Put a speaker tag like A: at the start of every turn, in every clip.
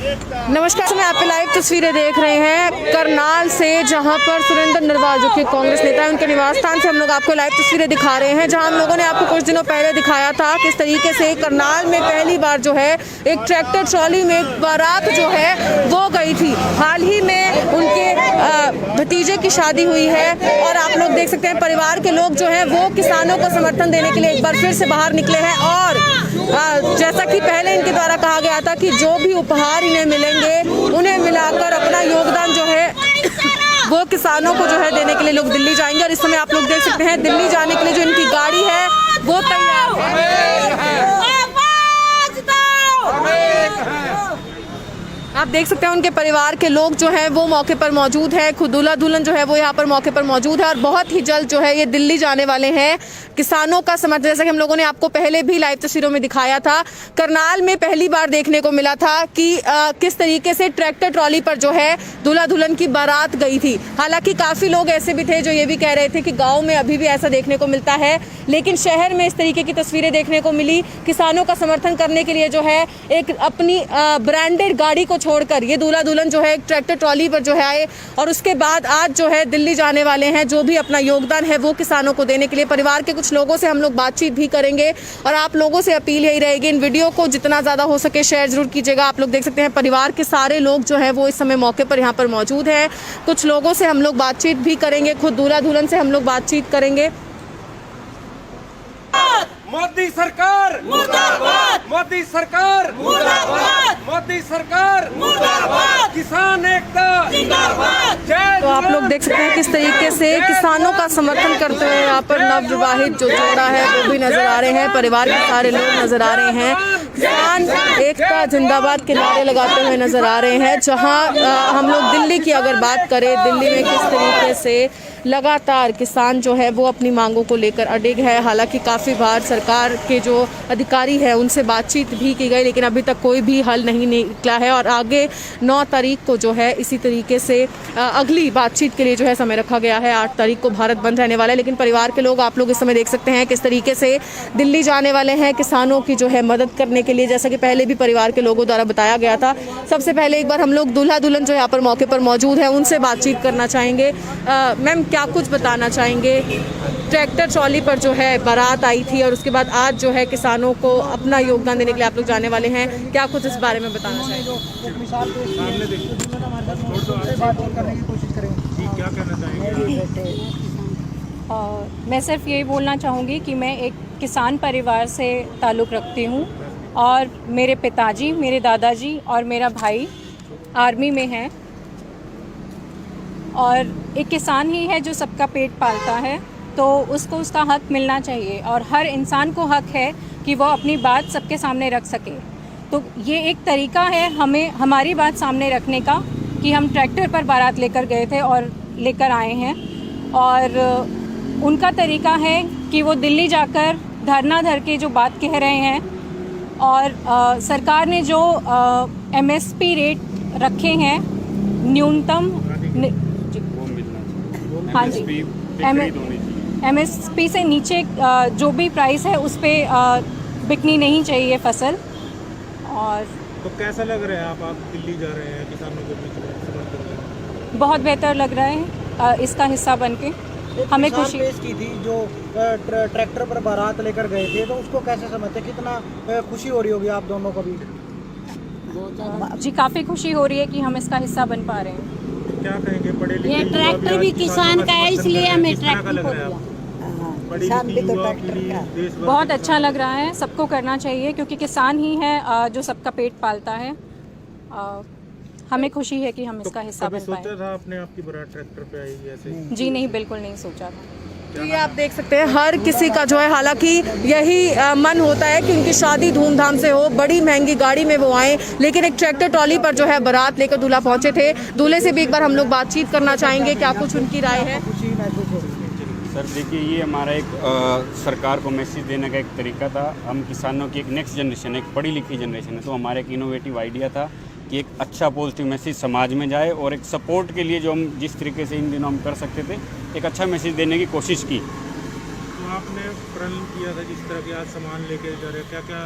A: नमस्कार, मैं आप लाइव तस्वीरें देख रहे हैं करनाल से, जहां पर सुरेंद्र नरवाल जो कि कांग्रेस नेता है, उनके निवास स्थान से हम लोग आपको लाइव तस्वीरें दिखा रहे हैं, जहां हम लोगों ने आपको कुछ दिनों पहले दिखाया था किस तरीके से करनाल में पहली बार जो है एक ट्रैक्टर ट्रॉली में बारात जो है वो गई थी। हाल ही में उनके भतीजे की शादी हुई है और आप लोग देख सकते हैं परिवार के लोग जो है वो किसानों को समर्थन देने के लिए एक बार फिर से बाहर निकले हैं। और जैसा कि पहले इनके द्वारा कहा गया था कि जो भी उपहार इन्हें मिलेंगे उन्हें मिलाकर अपना योगदान जो है वो किसानों को जो है देने के लिए लोग दिल्ली जाएंगे। और इस समय आप लोग देख सकते हैं दिल्ली जाने के लिए जो इनकी गाड़ी है वो तैयार है। आप देख सकते हैं उनके परिवार के लोग जो हैं वो मौके पर मौजूद हैं, खुद दूल्हा दुल्हन जो है वो यहाँ पर मौके पर मौजूद है और बहुत ही जल्द जो है ये दिल्ली जाने वाले हैं। किसानों का समर्थन, जैसा कि हम लोगों ने आपको पहले भी लाइव तस्वीरों में दिखाया था, करनाल में पहली बार देखने को मिला था कि किस तरीके से ट्रैक्टर ट्रॉली पर जो है दूल्हा दुल्हन की बारात गई थी। हालांकि काफ़ी लोग ऐसे भी थे जो ये भी कह रहे थे कि गाँव में अभी भी ऐसा देखने को मिलता है, लेकिन शहर में इस तरीके की तस्वीरें देखने को मिली। किसानों का समर्थन करने के लिए जो है एक अपनी ब्रांडेड गाड़ी को छोड़कर ये दूल्हा दुल्हन जो है एक ट्रैक्टर ट्रॉली पर जो है आए और उसके बाद आज जो है दिल्ली जाने वाले हैं, जो भी अपना योगदान है वो किसानों को देने के लिए। परिवार के कुछ लोगों से हम लोग बातचीत भी करेंगे और आप लोगों से अपील यही रहेगी, इन वीडियो को जितना ज़्यादा हो सके शेयर जरूर कीजिएगा। आप लोग देख सकते हैं परिवार के सारे लोग जो है वो इस समय मौके पर यहाँ पर मौजूद हैं। कुछ लोगों से हम लोग बातचीत भी करेंगे, खुद दूल्हा दुल्हन से हम लोग बातचीत करेंगे।
B: मोदी सरकार मुर्दाबाद, मोदी सरकार मुर्दाबाद, मोदी सरकार मुर्दाबाद, किसान एकता जिंदाबाद।
A: तो आप लोग देख सकते हैं किस तरीके से किसानों का समर्थन करते हुए यहाँ पर नवविवाहित जो जोड़ा है वो भी नजर आ रहे हैं, परिवार के सारे लोग नजर आ रहे हैं, किसान एकता जिंदाबाद के नारे लगाते हुए नजर आ रहे हैं। जहाँ हम लोग दिल्ली की अगर बात करें, दिल्ली में किस तरीके से लगातार किसान जो है वो अपनी मांगों को लेकर अडिग है। हालांकि काफ़ी बार सरकार के जो अधिकारी हैं उनसे बातचीत भी की गई, लेकिन अभी तक कोई भी हल नहीं निकला है और आगे 9 तारीख को जो है इसी तरीके से अगली बातचीत के लिए जो है समय रखा गया है। 8 तारीख को भारत बंद रहने वाला है, लेकिन परिवार के लोग आप लोग इस समय देख सकते हैं किस तरीके से दिल्ली जाने वाले हैं किसानों की जो है मदद करने के लिए, जैसा कि पहले भी परिवार के लोगों द्वारा बताया गया था। सबसे पहले एक बार हम लोग दूल्हा दुल्हन जो यहाँ पर मौके पर मौजूद है उनसे बातचीत करना चाहेंगे। मैम, क्या कुछ बताना चाहेंगे? ट्रैक्टर ट्रॉली पर जो है बारात आई थी और उसके बाद आज जो है किसानों को अपना योगदान देने के लिए आप लोग जाने वाले हैं, क्या कुछ इस बारे में बताना चाहेंगे?
C: मैं सिर्फ यही बोलना चाहूँगी कि मैं एक किसान परिवार से ताल्लुक़ रखती हूँ और मेरे पिताजी, मेरे दादाजी और मेरा भाई आर्मी में हैं और एक किसान ही है जो सबका पेट पालता है, तो उसको उसका हक मिलना चाहिए और हर इंसान को हक है कि वो अपनी बात सबके सामने रख सके। तो ये एक तरीका है हमें हमारी बात सामने रखने का कि हम ट्रैक्टर पर बारात लेकर गए थे और लेकर आए हैं, और उनका तरीका है कि वो दिल्ली जाकर धरना धर के जो बात कह रहे हैं और सरकार ने जो MSP रेट रखे हैं न्यूनतम, हाँ जी, MSP से नीचे जो भी प्राइस है उस पर बिकनी नहीं चाहिए फसल। और
B: तो कैसा लग रहा है आप दिल्ली जा रहे हैं किसानों के बीच में?
C: बहुत बेहतर लग रहा है इसका हिस्सा बनके, हमें खुशी
D: पेश की थी जो ट्रैक्टर पर बारात लेकर गए थे, तो उसको कैसे समझते, कितना खुशी हो रही होगी आप दोनों को भी?
C: जी, काफ़ी खुशी हो रही है कि हम इसका हिस्सा बन पा रहे हैं।
B: क्या कहेंगे पढ़े लिखे?
E: ये ट्रैक्टर भी किसान का है, इसलिए हमें ट्रैक्टर को दिया।
D: किसान भी तो ट्रैक्टर का।
C: बहुत अच्छा लग रहा है, सबको करना चाहिए क्योंकि किसान ही है जो सबका पेट पालता है। हमें खुशी है कि हम इसका हिस्सा बन पाए।
B: सोचा था आपने आपकी बारात ट्रैक्टर पे आएगी ऐसे?
C: जी नहीं, बिल्कुल नहीं सोचा था।
A: ये आप देख सकते हैं हर किसी का जो है, हालांकि यही मन होता है कि उनकी शादी धूमधाम से हो, बड़ी महंगी गाड़ी में वो आए, लेकिन एक ट्रैक्टर ट्रॉली पर जो है बारात लेकर दूल्हा पहुंचे थे। दूल्हे से भी एक बार हम लोग बातचीत करना चाहेंगे, क्या कुछ उनकी राय है?
F: सर देखिए, ये हमारा एक सरकार को मैसेज देने का एक तरीका था। हम किसानों की एक नेक्स्ट जनरेशन, एक पढ़ी लिखी जनरेशन है, तो हमारा एक इनोवेटिव आइडिया था कि एक अच्छा पॉजिटिव मैसेज समाज में जाए और एक सपोर्ट के लिए जो हम जिस तरीके से इन दिनों हम कर सकते थे, एक अच्छा मैसेज देने की कोशिश की।
B: तो आपने प्रण किया था जिस तरह के आज सामान लेके जा रहे, क्या क्या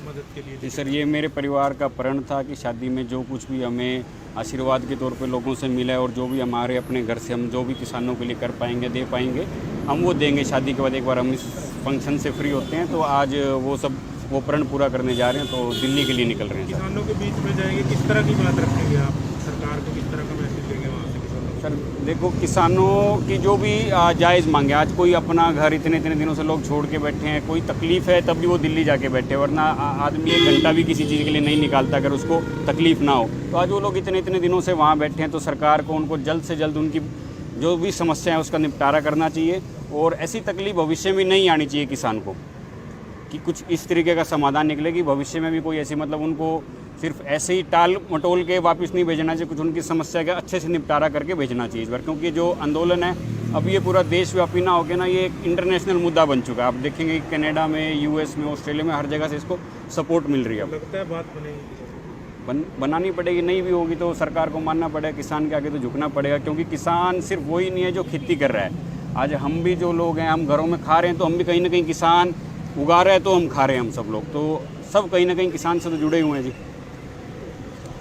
B: मदद के लिए?
F: जी सर, ये मेरे परिवार का प्रण था कि शादी में जो कुछ भी हमें आशीर्वाद के तौर पे लोगों से मिला है और जो भी हमारे अपने घर से हम जो भी किसानों के लिए कर पाएंगे, दे पाएंगे, हम वो देंगे। शादी के बाद एक बार हम इस फंक्शन से फ्री होते हैं, तो आज वो प्रण पूरा करने जा रहे हैं, तो दिल्ली के लिए निकल रहे हैं।
B: किसानों के बीच में जाएंगे, किस तरह की बात रखेंगे आप? सरकार को किस तरह का मैसेज देंगे वहाँ से किसानों को?
F: सर देखो, किसानों की जो भी जायज़ मांगे, आज कोई अपना घर इतने दिनों से लोग छोड़ के बैठे हैं, कोई तकलीफ़ है तब भी वो दिल्ली जाके बैठे, वरना आदमी 1 घंटा भी किसी चीज़ के लिए नहीं निकालता अगर उसको तकलीफ़ ना हो। तो आज वो लोग इतने दिनों से वहाँ बैठे हैं, तो सरकार को उनको जल्द से जल्द उनकी जो भी समस्या है उसका निपटारा करना चाहिए, और ऐसी तकलीफ भविष्य में नहीं आनी चाहिए किसान को, कि कुछ इस तरीके का समाधान निकले कि भविष्य में भी कोई ऐसी मतलब उनको सिर्फ ऐसे ही टाल मटोल के वापस नहीं भेजना चाहिए, कुछ उनकी समस्या का अच्छे से निपटारा करके भेजना चाहिए इस बार। क्योंकि जो आंदोलन है अब ये पूरा देशव्यापी ना होकर ना, ये एक इंटरनेशनल मुद्दा बन चुका है। आप देखेंगे कि कनाडा में, यूएस में, ऑस्ट्रेलिया में हर जगह से इसको सपोर्ट मिल रही है।
B: लगता है बात बनेगी?
F: बनानी पड़ेगी, नहीं भी होगी तो सरकार को मानना पड़ेगा, किसान के आगे तो झुकना पड़ेगा। क्योंकि किसान सिर्फ वही नहीं है जो खेती कर रहा है, आज हम भी जो लोग हैं, हम घरों में खा रहे हैं, तो हम भी कहीं ना कहीं किसान उगा रहे हैं तो हम खा रहे हैं, हम सब लोग, तो सब कहीं ना कहीं किसान से तो जुड़े हुए हैं जी।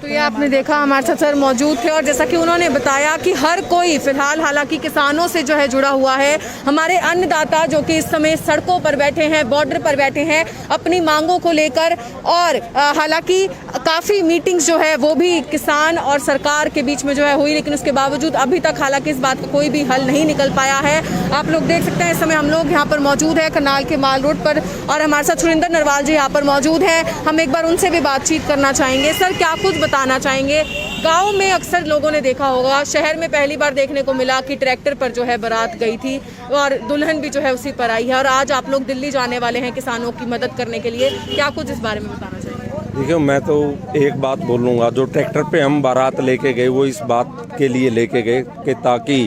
A: तो ये आपने देखा, हमारे साथ सर मौजूद थे और जैसा कि उन्होंने बताया कि हर कोई फिलहाल हालांकि किसानों से जो है जुड़ा हुआ है। हमारे अन्नदाता जो कि इस समय सड़कों पर बैठे हैं, बॉर्डर पर बैठे हैं अपनी मांगों को लेकर, और हालांकि काफ़ी मीटिंग्स जो है वो भी किसान और सरकार के बीच में जो है हुई, लेकिन उसके बावजूद अभी तक हालांकि इस बात का कोई भी हल नहीं निकल पाया है। आप लोग देख सकते हैं इस समय हम लोग यहाँ पर मौजूद है करनाल के माल रोड पर, और हमारे साथ सुरेंद्र नरवाल जी यहाँ पर मौजूद हैं। हम एक बार उनसे भी बातचीत करना चाहेंगे। सर, क्या कुछ बताना चाहेंगे? गांव में अक्सर लोगों ने देखा होगा, शहर में पहली बार देखने को मिला कि ट्रैक्टर पर जो है बारात गई थी और दुल्हन भी जो है उसी पर आई है, और आज आप लोग दिल्ली जाने वाले हैं किसानों की मदद करने के लिए। क्या कुछ इस बारे में बताना चाहेंगे?
G: देखिए, मैं तो एक बात बोलूँगा, जो ट्रैक्टर पे हम बारात लेके गए वो इस बात के लिए लेके गए कि ताकि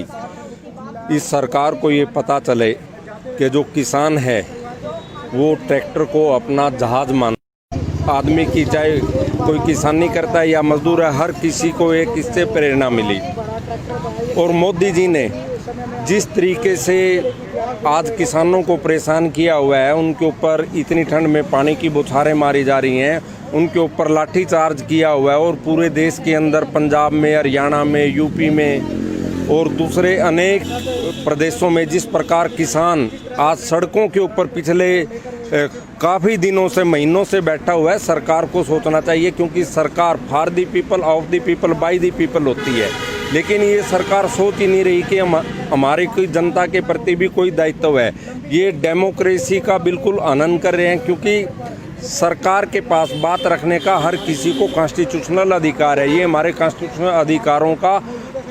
G: इस सरकार को ये पता चले कि जो किसान है वो ट्रैक्टर को अपना जहाज मान, आदमी की चाहे कोई किसानी करता है या मजदूर है, हर किसी को एक इससे प्रेरणा मिली। और मोदी जी ने जिस तरीके से आज किसानों को परेशान किया हुआ है, उनके ऊपर इतनी ठंड में पानी की बौछारें मारी जा रही हैं, उनके ऊपर लाठी चार्ज किया हुआ है, और पूरे देश के अंदर पंजाब में, हरियाणा में, यूपी में और दूसरे अनेक प्रदेशों में जिस प्रकार किसान आज सड़कों के ऊपर पिछले काफ़ी दिनों से, महीनों से बैठा हुआ है, सरकार को सोचना चाहिए। क्योंकि सरकार for the people, of the people, by the people होती है, लेकिन ये सरकार सोच ही नहीं रही कि हमारी कोई जनता के प्रति भी कोई दायित्व है। ये डेमोक्रेसी का बिल्कुल हनन कर रहे हैं, क्योंकि सरकार के पास बात रखने का हर किसी को कॉन्स्टिट्यूशनल अधिकार है। ये हमारे कॉन्स्टिट्यूशनल अधिकारों का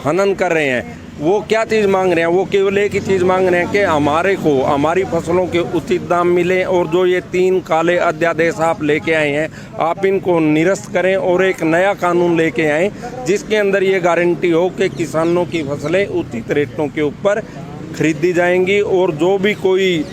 G: हनन कर रहे हैं। वो क्या चीज़ मांग रहे हैं? वो केवल एक ही चीज़ मांग रहे हैं कि हमारे को हमारी फसलों के उचित दाम मिले, और जो ये 3 काले अध्यादेश आप लेके आए हैं, आप इनको निरस्त करें और एक नया कानून लेके आएँ जिसके अंदर ये गारंटी हो कि किसानों की फसलें उचित रेटों के ऊपर खरीदी जाएंगी। और जो भी कोई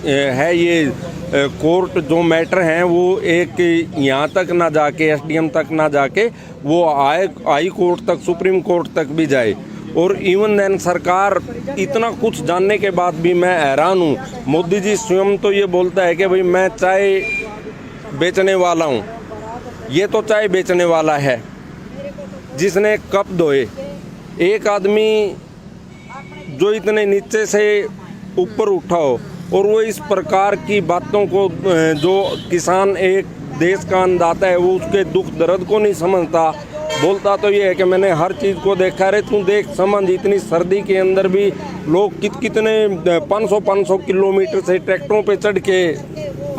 G: है ये कोर्ट जो मैटर हैं वो एक यहाँ तक ना जाके, एसडीएम तक ना जाके, वो हाई कोर्ट तक, सुप्रीम कोर्ट तक भी जाए। और इवन देन सरकार इतना कुछ जानने के बाद भी मैं हैरान हूँ। मोदी जी स्वयं तो ये बोलता है कि भाई मैं चाय बेचने वाला हूँ, ये तो चाय बेचने वाला है जिसने कप धोए। एक आदमी जो इतने नीचे से ऊपर उठा हो और वो इस प्रकार की बातों को, जो किसान एक देश का अन्नदाता है, वो उसके दुख दर्द को नहीं समझता। बोलता तो ये है कि मैंने हर चीज़ को देखा। रे तू देख, समझ, इतनी सर्दी के अंदर भी लोग कितने 500 किलोमीटर से ट्रैक्टरों पे चढ़ के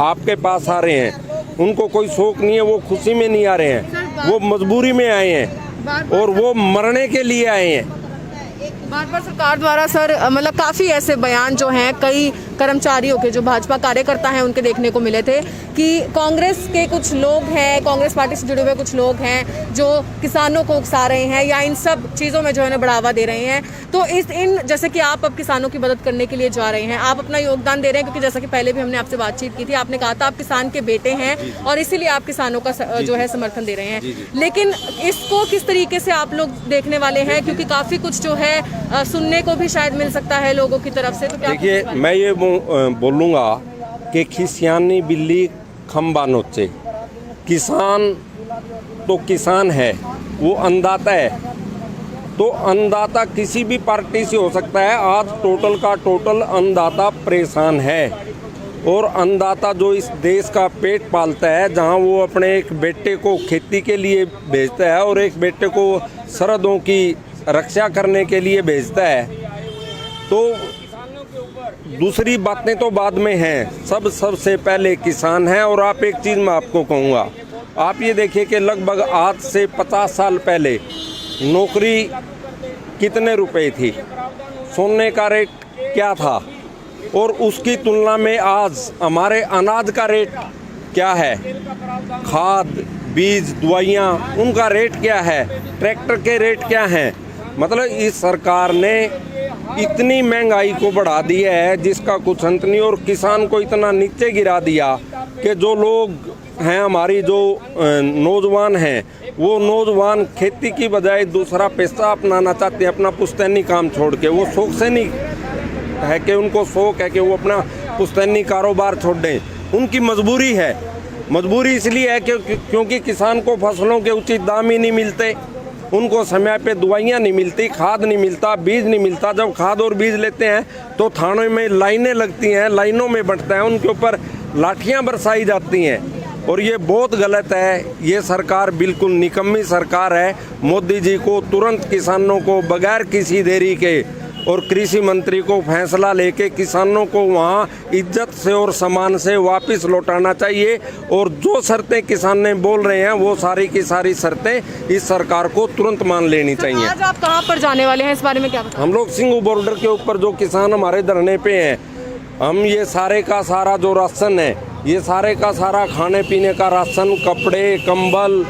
G: आपके पास आ रहे हैं। उनको कोई शौक नहीं है, वो खुशी में नहीं आ रहे हैं, वो मजबूरी में आए हैं और वो मरने के लिए आए हैं।
A: बार बार सरकार द्वारा सर मतलब काफ़ी ऐसे बयान जो हैं कई कर्मचारियों के, जो भाजपा कार्यकर्ता हैं, उनके देखने को मिले थे कि कांग्रेस के कुछ लोग हैं, कांग्रेस पार्टी से जुड़े हुए कुछ लोग हैं जो किसानों को उकसा रहे हैं या इन सब चीज़ों में जो है ना बढ़ावा दे रहे हैं। तो जैसे कि आप अब किसानों की मदद करने के लिए जा रहे हैं, आप अपना योगदान दे रहे हैं, क्योंकि जैसा कि पहले भी हमने आपसे बातचीत की थी, आपने कहा था आप किसान के बेटे हैं और इसीलिए आप किसानों का जो है समर्थन दे रहे हैं। लेकिन इसको किस तरीके से आप लोग देखने वाले हैं, क्योंकि काफ़ी कुछ जो है सुनने को भी शायद मिल सकता है लोगों की तरफ से। तो
G: देखिए, मैं ये बोलूँगा कि खिसियानी बिल्ली खंबा नोचे। किसान तो किसान है, वो अन्नदाता है, तो अन्नदाता किसी भी पार्टी से हो सकता है। आज टोटल का टोटल अन्नदाता परेशान है, और अन्नदाता जो इस देश का पेट पालता है, जहां वो अपने एक बेटे को खेती के लिए भेजता है और एक बेटे को सरहदों की रक्षा करने के लिए भेजता है, तो दूसरी बातें तो बाद में हैं, सबसे पहले किसान है। और आप एक चीज़ मैं आपको कहूँगा, आप ये देखिए कि लगभग आज से 50 साल पहले नौकरी कितने रुपए थी, सोने का रेट क्या था, और उसकी तुलना में आज हमारे अनाज का रेट क्या है, खाद बीज दवाइयाँ उनका रेट क्या है, ट्रैक्टर के रेट क्या हैं। मतलब इस सरकार ने इतनी महंगाई को बढ़ा दिया है जिसका कुछ अंत नहीं, और किसान को इतना नीचे गिरा दिया कि जो लोग हैं, हमारी जो नौजवान हैं, वो नौजवान खेती की बजाय दूसरा पेशा अपनाना चाहते हैं, अपना पुश्तैनी काम छोड़ के। वो शौक से नहीं है कि उनको शौक है कि वो अपना पुश्तैनी कारोबार छोड़ दें, उनकी मजबूरी है। मजबूरी इसलिए है क्योंकि किसान को फसलों के उचित दाम ही नहीं मिलते, उनको समय पे दवाइयाँ नहीं मिलती, खाद नहीं मिलता, बीज नहीं मिलता। जब खाद और बीज लेते हैं तो थानों में लाइनें लगती हैं, लाइनों में बंटता है, उनके ऊपर लाठियाँ बरसाई जाती हैं, और ये बहुत गलत है। ये सरकार बिल्कुल निकम्मी सरकार है। मोदी जी को तुरंत किसानों को बगैर किसी देरी के और कृषि मंत्री को फैसला लेके किसानों को वहाँ इज्जत से और सम्मान से वापस लौटाना चाहिए, और जो शर्तें किसान ने बोल रहे हैं वो सारी की सारी शर्तें इस सरकार को तुरंत मान लेनी चाहिए।
A: आज आप कहाँ पर जाने वाले हैं, इस बारे में क्या बताएं?
G: हम लोग सिंघू बॉर्डर के ऊपर जो किसान हमारे धरने पे हैं, हम ये सारे का सारा जो राशन है, ये सारे का सारा खाने पीने का राशन, कपड़े, कंबल,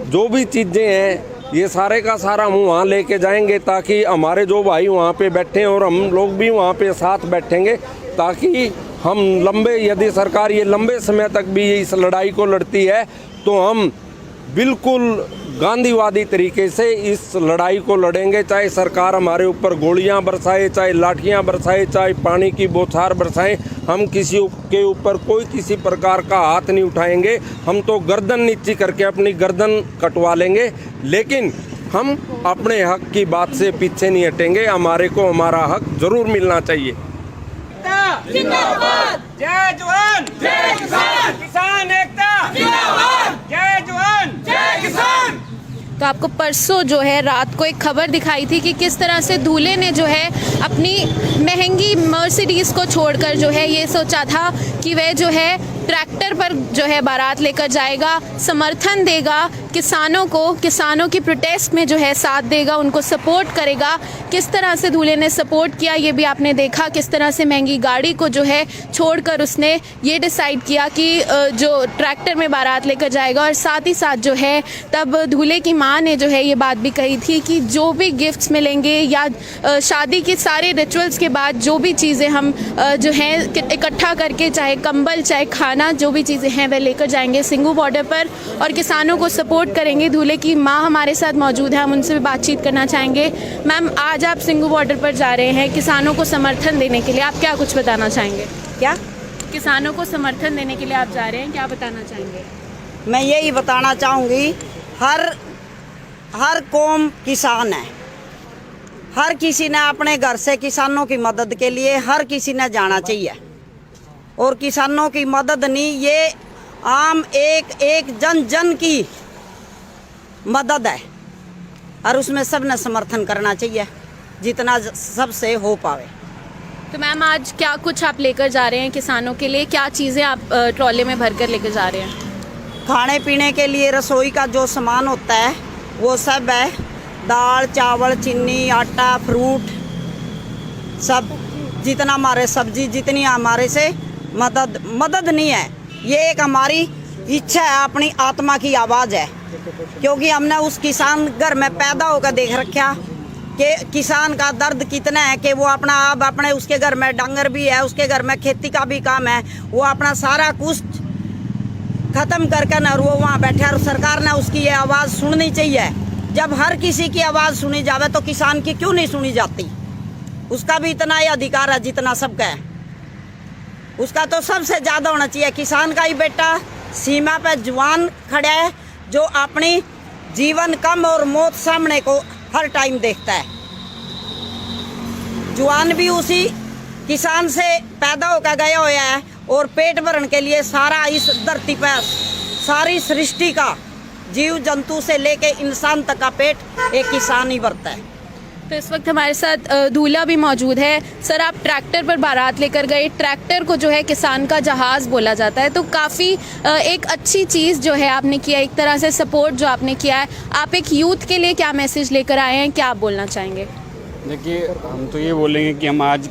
G: जो भी चीज़ें हैं, ये सारे का सारा हम वहाँ लेके जाएंगे, ताकि हमारे जो भाई वहाँ पे बैठे हैं और हम लोग भी वहाँ पे साथ बैठेंगे, ताकि हम यदि सरकार ये लंबे समय तक भी इस लड़ाई को लड़ती है, तो हम बिल्कुल गांधीवादी तरीके से इस लड़ाई को लड़ेंगे। चाहे सरकार हमारे ऊपर गोलियां बरसाए, चाहे लाठियां बरसाए, चाहे पानी की बौछार बरसाए, हम किसी के ऊपर कोई किसी प्रकार का हाथ नहीं उठाएंगे। हम तो गर्दन नीची करके अपनी गर्दन कटवा लेंगे, लेकिन हम अपने हक की बात से पीछे नहीं हटेंगे। हमारे को हमारा हक जरूर मिलना चाहिए।
H: जिंदाबाद, जय जवान, जय किसान, किसान एकता, जिंदाबाद, जय जवान, जय किसान।
I: तो आपको परसों जो है रात को एक खबर दिखाई थी कि किस तरह से दूल्हे ने जो है अपनी महंगी मर्सिडीज को छोड़कर जो है ये सोचा था कि वह जो है ट्रैक्टर पर जो है बारात लेकर जाएगा, समर्थन देगा किसानों को, किसानों की प्रोटेस्ट में जो है साथ देगा, उनको सपोर्ट करेगा। किस तरह से दूल्हे ने सपोर्ट किया ये भी आपने देखा, किस तरह से महंगी गाड़ी को जो है छोड़कर उसने ये डिसाइड किया कि जो ट्रैक्टर में बारात लेकर जाएगा। और साथ ही साथ जो है तब दूल्हे की माँ ने जो है ये बात भी कही थी कि जो भी गिफ्ट्स मिलेंगे या शादी के सारे रिचुअल्स के बाद जो भी चीज़ें हम जो हैं इकट्ठा करके, चाहे कंबल चाहे खाना, जो भी चीज़ें हैं वह लेकर जाएंगे सिंघू बॉर्डर पर और किसानों को सपोर्ट करेंगे। दूल्हे की माँ हमारे साथ मौजूद है, हम उनसे भी बातचीत करना चाहेंगे। मैम, आज आप सिंघू बॉर्डर पर जा रहे हैं किसानों को समर्थन देने के लिए, आप क्या कुछ बताना चाहेंगे?
E: क्या
I: किसानों को समर्थन देने के लिए आप जा रहे हैं, क्या बताना चाहेंगे?
E: मैं यही बताना चाहूँगी, हर कौम किसान है, हर किसी ने अपने घर से किसानों की मदद के लिए हर किसी ने जाना चाहिए। और किसानों की मदद नहीं, ये आम एक जन जन की मदद है, और उसमें सब ने समर्थन करना चाहिए जितना सबसे हो पावे।
I: तो मैम, आज क्या कुछ आप लेकर जा रहे हैं किसानों के लिए, क्या चीज़ें आप ट्रॉले में भर कर लेकर जा रहे हैं?
E: खाने पीने के लिए रसोई का जो सामान होता है वो सब है, दाल चावल चीनी आटा फ्रूट सब, जितना हमारे सब्जी, जितनी हमारे से मदद नहीं है, ये एक हमारी इच्छा है, अपनी आत्मा की आवाज़ है। क्योंकि हमने उस किसान घर में पैदा होकर देख रखा कि किसान का दर्द कितना है, कि वो अपने उसके घर में डांगर भी है, उसके घर में खेती का भी काम है, वो अपना सारा कुछ ख़त्म करके न वो वहाँ बैठे, और सरकार ने उसकी ये आवाज़ सुननी चाहिए। जब हर किसी की आवाज़ सुनी जावे तो किसान की क्यों नहीं सुनी जाती? उसका भी इतना ही अधिकार है जितना सबका है, उसका तो सबसे ज़्यादा होना चाहिए। किसान का ही बेटा सीमा पे जवान खड़ा है जो अपनी जीवन कम और मौत सामने को हर टाइम देखता है। जवान भी उसी किसान से पैदा होकर गया हुआ है और पेट भरने के लिए सारा इस धरती पर सारी सृष्टि का जीव जंतु से लेके इंसान तक का पेट एक किसान ही भरता है।
I: तो इस वक्त हमारे साथ दूल्हा भी मौजूद है। सर, आप ट्रैक्टर पर बारात लेकर गए। ट्रैक्टर को जो है किसान का जहाज़ बोला जाता है, तो काफ़ी एक अच्छी चीज़ जो है आपने किया, एक तरह से सपोर्ट जो आपने किया है। आप एक यूथ के लिए क्या मैसेज लेकर आए हैं, क्या आप बोलना चाहेंगे?
F: देखिए, हम तो ये बोलेंगे कि हम आज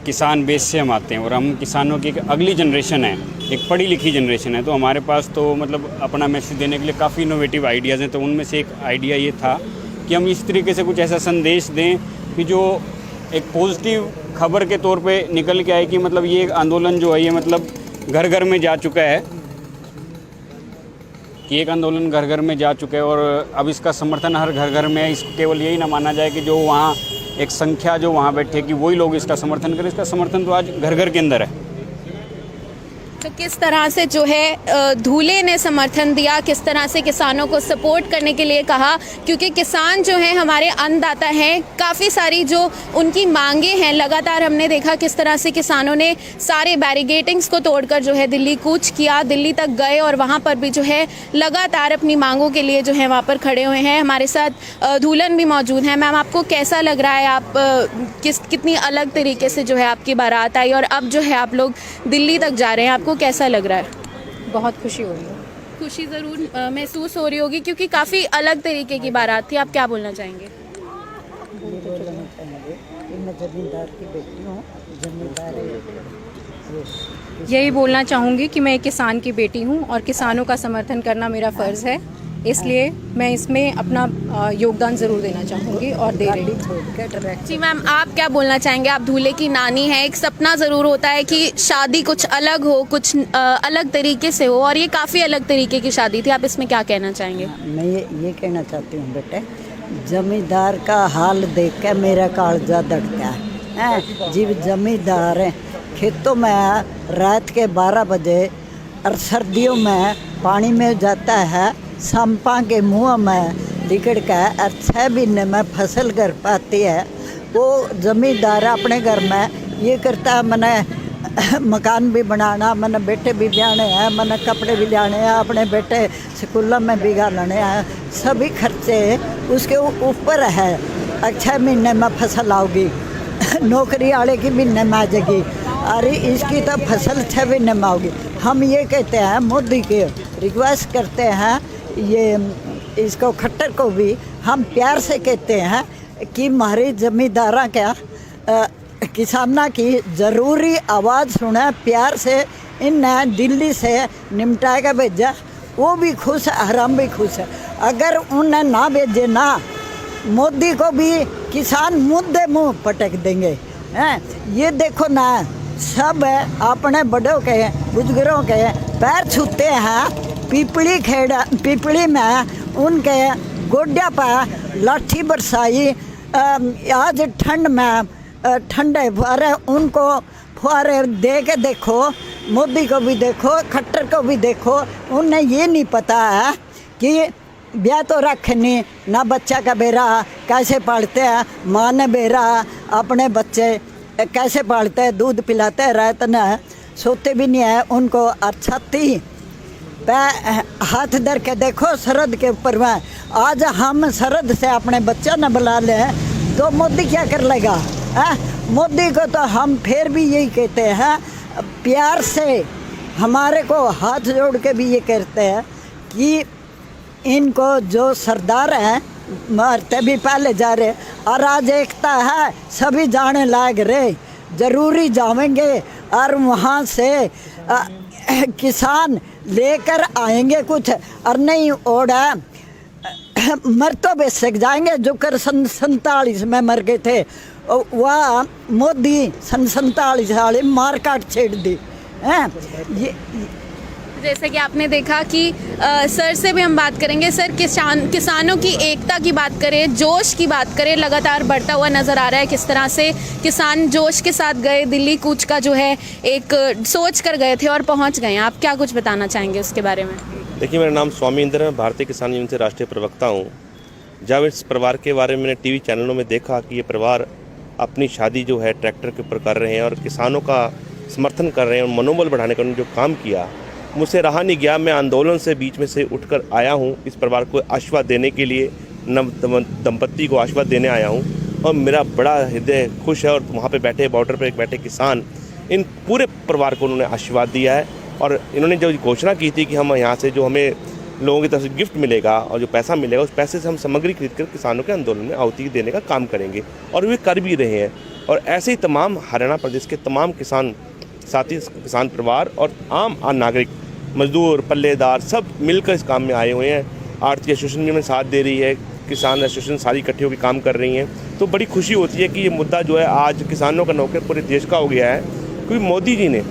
F: किसान बेस से हम आते हैं और हम किसानों की एक अगली जनरेशन है, एक पढ़ी लिखी जनरेशन है। तो हमारे पास तो मतलब अपना मैसेज देने के लिए काफ़ी इनोवेटिव आइडियाज़ हैं। तो उनमें से एक आइडिया ये था कि हम इस तरीके से कुछ ऐसा संदेश दें कि जो एक पॉजिटिव खबर के तौर पे निकल के आए कि मतलब ये आंदोलन जो है ये मतलब घर घर में जा चुका है, कि एक आंदोलन घर घर में जा चुका है और अब इसका समर्थन हर घर घर में है। इसको केवल यही ना माना जाए कि जो वहाँ एक संख्या जो वहाँ बैठे कि वही लोग इसका समर्थन करें। इसका समर्थन तो आज घर घर के अंदर है।
I: तो किस तरह से जो है दूल्हे ने समर्थन दिया, किस तरह से किसानों को सपोर्ट करने के लिए कहा, क्योंकि किसान जो है हमारे अन्नदाता हैं। काफ़ी सारी जो उनकी मांगे हैं, लगातार हमने देखा किस तरह से किसानों ने सारे बैरिगेटिंग्स को तोड़कर जो है दिल्ली कूच किया, दिल्ली तक गए और वहाँ पर भी जो है लगातार अपनी मांगों के लिए जो है वहाँ पर खड़े हुए हैं। हमारे साथ दुल्हन भी मौजूद हैं। मैम, आपको कैसा लग रहा है? आप कितनी अलग तरीके से जो है आपकी बारात आई और अब जो है आप लोग दिल्ली तक जा रहे हैं, आपको कैसा लग रहा है?
C: बहुत खुशी हो रही है।
I: खुशी ज़रूर महसूस हो रही होगी क्योंकि काफ़ी अलग तरीके की बारात थी। आप क्या बोलना चाहेंगे?
E: मैं जमींदार की बेटी हूँ, जमींदार
C: यही बोलना चाहूँगी कि मैं एक किसान की बेटी हूँ और किसानों का समर्थन करना मेरा फ़र्ज़ है, इसलिए मैं इसमें अपना योगदान ज़रूर देना चाहूँगी और दे रही हूँ।
I: जी मैम, आप क्या बोलना चाहेंगे? आप दूल्हे की नानी हैं। एक सपना ज़रूर होता है कि शादी कुछ अलग हो, कुछ अलग तरीके से हो, और ये काफ़ी अलग तरीके की शादी थी। आप इसमें क्या कहना चाहेंगे?
E: मैं ये कहना चाहती हूँ बेटे, जमींदार का हाल देख के मेरा कालजा धड़का है। जीव जमींदार है, खेतों में रात के 12 बजे और सर्दियों में पानी में जाता है, संपा के मुँह में लिकड़ कर और 6 महीने में फसल कर पाती है। वो जमींदार अपने घर में ये करता है, मैंने मकान भी बनाना, मैंने बेटे भी ब्याने हैं, मैंने कपड़े भी लाने हैं, अपने बेटे स्कूलों में भी गालने हैं, सभी खर्चे उसके ऊपर है। 6 महीने में फसल आओगी, नौकरी वाले की महीने में आ जाएगी, अरे इसकी तो फसल 6 महीने में आओगी। हम ये कहते हैं, मोदी के रिक्वेस्ट करते हैं, ये इसको खट्टर को भी हम प्यार से कहते हैं कि हमारे जमींदारा क्या किसाना की ज़रूरी आवाज़ सुना, प्यार से इन्हें दिल्ली से निपटा के भेजा। वो भी खुश है और हम भी खुश है। अगर उन्हें ना भेजे ना, मोदी को भी किसान मुद्दे मुँह पटक देंगे। हैं, ये देखो ना, सब अपने बड़ों के बुजुर्गों के पैर छूते हैं। पीपली में उनके गोड्या पर लाठी बरसाई। आज ठंड में ठंडे फुहारे, उनको फुहारे दे के देखो, मोदी को भी देखो, खट्टर को भी देखो। उन्हें ये नहीं पता है कि ब्याह तो रखनी ना, बच्चा का बेरा कैसे पालते हैं, माँ ने बेरा अपने बच्चे कैसे पालते हैं, दूध पिलाते हैं, रात न सोते भी नहीं है उनको। अच्छा थी हाथ धर के देखो सरहद के ऊपर में। आज हम सरहद से अपने बच्चा न बुला लें तो मोदी क्या कर लेगा? मोदी को तो हम फिर भी यही कहते हैं, प्यार से हमारे को हाथ जोड़ के भी ये कहते हैं कि इनको जो सरदार हैं मरते भी पहले जा रहे, और आज एकता है, सभी जाने लायक रहे, ज़रूरी जाएंगे और वहाँ से किसान लेकर आएंगे कुछ, और नहीं ओढ़ा मर तो बेशक जाएंगे। जो कर 47 में मर गए थे, वह मोदी 47 वाले मार काट छेड़ दी हैं।
I: जैसे कि आपने देखा कि सर से भी हम बात करेंगे। सर, किसानों की एकता की बात करें, जोश की बात करें, लगातार बढ़ता हुआ नज़र आ रहा है। किस तरह से किसान जोश के साथ गए, दिल्ली कूच का जो है एक सोच कर गए थे और पहुंच गए हैं। आप क्या कुछ बताना चाहेंगे उसके बारे में?
J: देखिए, मेरा नाम स्वामी इंद्र है, भारतीय किसान यूनियन से राष्ट्रीय प्रवक्ता हूँ। जब इस परिवार के बारे में मैंने टीवी चैनलों में देखा कि ये परिवार अपनी शादी जो है ट्रैक्टर के ऊपर कर रहे हैं और किसानों का समर्थन कर रहे हैं और मनोबल बढ़ाने का उन्होंने जो काम किया, मुझसे रहा नहीं गया। मैं आंदोलन से बीच में से उठकर आया हूँ, इस परिवार को आशीर्वाद देने के लिए, नव दंपत्ति को आशीर्वाद देने आया हूँ और मेरा बड़ा हृदय खुश है। और वहाँ पे बैठे, बॉर्डर पे बैठे किसान, इन पूरे परिवार को उन्होंने आशीर्वाद दिया है। और इन्होंने जो घोषणा की थी कि हम यहाँ से जो हमें लोगों की तरफ से गिफ्ट मिलेगा और जो पैसा मिलेगा, उस पैसे से हम सामग्री खरीद कर किसानों के आंदोलन में आहुति देने का काम करेंगे और वे कर भी रहे हैं। और ऐसे ही तमाम हरियाणा प्रदेश के तमाम किसान साथी, किसान परिवार और आम नागरिक, मजदूर, पल्लेदार सब मिलकर इस काम में आए हुए हैं। आरती एसोसिएशन भी में साथ दे रही है, किसान एसोसिएशन सारी इकट्ठे होकर काम कर रही हैं। तो बड़ी खुशी होती है कि ये मुद्दा जो है आज किसानों का नौकर पूरे देश का हो गया है, क्योंकि मोदी जी ने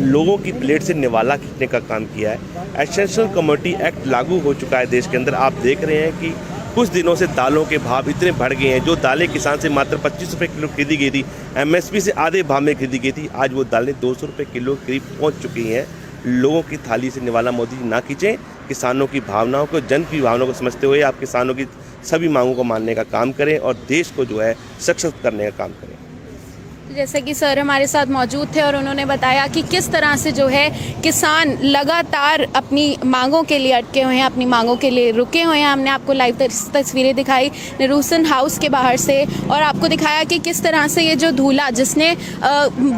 J: लोगों की प्लेट से निवाला खींचने का काम किया है। एसेंशियल कमोडिटी एक्ट लागू हो चुका है देश के अंदर। आप देख रहे हैं कि कुछ दिनों से दालों के भाव इतने बढ़ गए हैं। जो दालें किसान से मात्र 25 रुपये किलो खरीदी गई थी, MSP से आधे भाव में खरीदी गई थी, आज वो दालें 200 रुपये किलो करीब पहुंच चुकी हैं। लोगों की थाली से निवाला मोदी जी ना खींचें, किसानों की भावनाओं को, जन की भावनाओं को समझते हुए आप किसानों की सभी मांगों को मानने का काम करें और देश को जो है सशक्त करने का काम करें।
I: जैसे कि सर हमारे साथ मौजूद थे और उन्होंने बताया कि किस तरह से जो है किसान लगातार अपनी मांगों के लिए अटके हुए हैं, अपनी मांगों के लिए रुके हुए हैं। हमने आपको लाइव तस्वीरें दिखाई निरूसन हाउस के बाहर से और आपको दिखाया कि किस तरह से ये जो दूल्हा, जिसने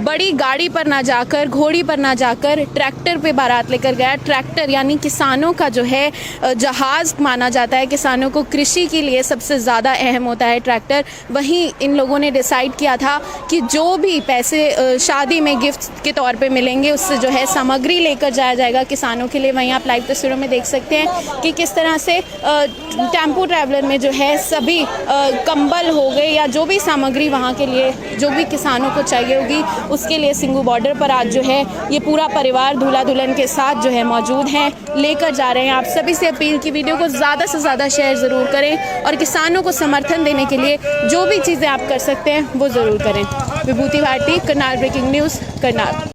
I: बड़ी गाड़ी पर ना जाकर, घोड़ी पर ना जाकर ट्रैक्टर पे बारात लेकर गया। ट्रैक्टर यानी किसानों का जो है जहाज़ माना जाता है, किसानों को कृषि के लिए सबसे ज़्यादा अहम होता है ट्रैक्टर। वहीं इन लोगों ने डिसाइड किया था कि जो भी पैसे शादी में गिफ्ट के तौर पे मिलेंगे, उससे जो है सामग्री लेकर जाया जाएगा किसानों के लिए। वहीं आप लाइव तस्वीरों में देख सकते हैं कि किस तरह से टेम्पो ट्रैवलर में जो है सभी कंबल हो गए या जो भी सामग्री वहाँ के लिए जो भी किसानों को चाहिए होगी, उसके लिए सिंगू बॉर्डर पर आज जो है ये पूरा परिवार दूल्हा दुल्हन के साथ जो है मौजूद हैं, लेकर जा रहे हैं। आप सभी से अपील की वीडियो को ज़्यादा से ज़्यादा शेयर ज़रूर करें और किसानों को समर्थन देने के लिए जो भी चीज़ें आप कर सकते हैं वो ज़रूर करें। विभूति भारती, करनाल ब्रेकिंग न्यूज़, करनाल।